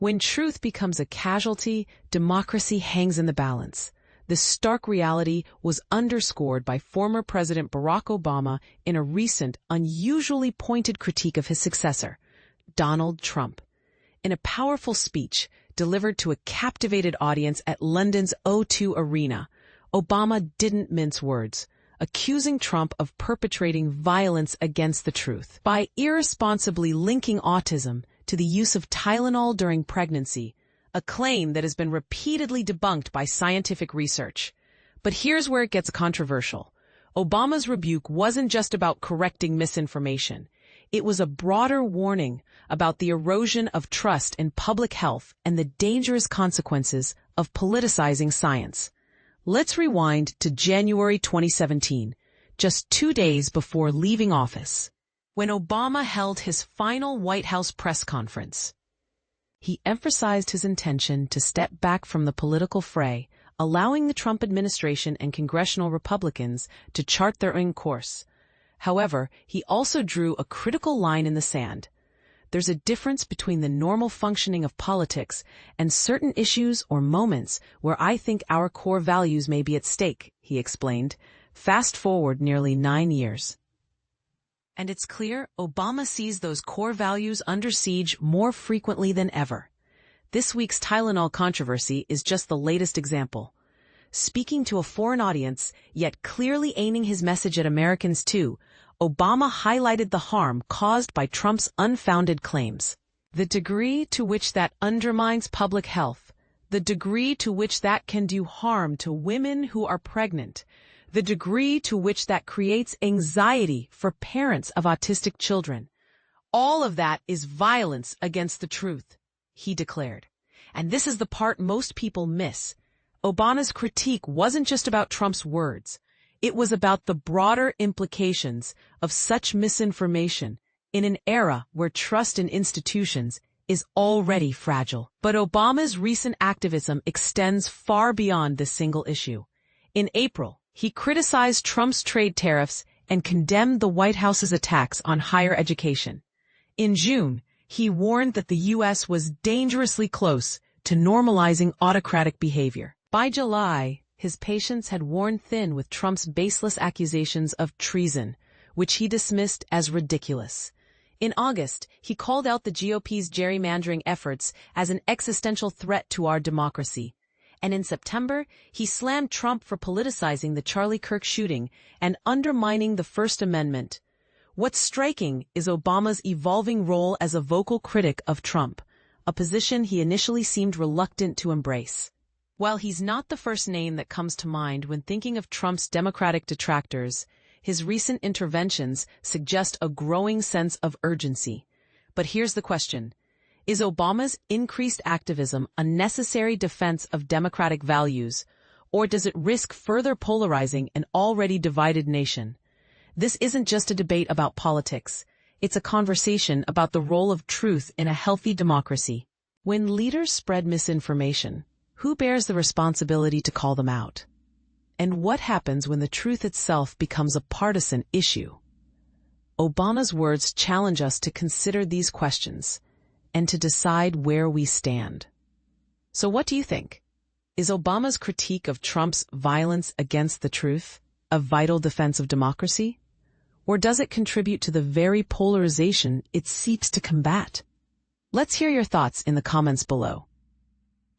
When truth becomes a casualty, democracy hangs in the balance. This stark reality was underscored by former President Barack Obama in a recent, unusually pointed critique of his successor, Donald Trump. In a powerful speech delivered to a captivated audience at London's O2 Arena, Obama didn't mince words, accusing Trump of perpetrating violence against the truth by irresponsibly linking autism to the use of Tylenol during pregnancy, a claim that has been repeatedly debunked by scientific research. But here's where it gets controversial. Obama's rebuke wasn't just about correcting misinformation. It was a broader warning about the erosion of trust in public health and the dangerous consequences of politicizing science. Let's rewind to January 2017, just 2 days before leaving office, when Obama held his final White House press conference. He emphasized his intention to step back from the political fray, allowing the Trump administration and congressional Republicans to chart their own course. However, he also drew a critical line in the sand. There's a difference between the normal functioning of politics and certain issues or moments where I think our core values may be at stake, he explained. Fast forward nearly 9 years. And it's clear Obama sees those core values under siege more frequently than ever. This week's Tylenol controversy is just the latest example. Speaking to a foreign audience, yet clearly aiming his message at Americans too, Obama highlighted the harm caused by Trump's unfounded claims. The degree to which that undermines public health, the degree to which that can do harm to women who are pregnant, the degree to which that creates anxiety for parents of autistic children. All of that is violence against the truth, he declared. And this is the part most people miss. Obama's critique wasn't just about Trump's words. It was about the broader implications of such misinformation in an era where trust in institutions is already fragile. But Obama's recent activism extends far beyond this single issue. In April, he criticized Trump's trade tariffs and condemned the White House's attacks on higher education. In June, he warned that the U.S. was dangerously close to normalizing autocratic behavior. By July, his patience had worn thin with Trump's baseless accusations of treason, which he dismissed as ridiculous. In August, he called out the GOP's gerrymandering efforts as an existential threat to our democracy. And in September, he slammed Trump for politicizing the Charlie Kirk shooting and undermining the First Amendment. What's striking is Obama's evolving role as a vocal critic of Trump, a position he initially seemed reluctant to embrace. While he's not the first name that comes to mind when thinking of Trump's Democratic detractors, his recent interventions suggest a growing sense of urgency. But here's the question. Is Obama's increased activism a necessary defense of democratic values, or does it risk further polarizing an already divided nation? This isn't just a debate about politics. It's a conversation about the role of truth in a healthy democracy. When leaders spread misinformation, who bears the responsibility to call them out? And what happens when the truth itself becomes a partisan issue? Obama's words challenge us to consider these questions and to decide where we stand. So what do you think? Is Obama's critique of Trump's violence against the truth a vital defense of democracy? Or does it contribute to the very polarization it seeks to combat? Let's hear your thoughts in the comments below.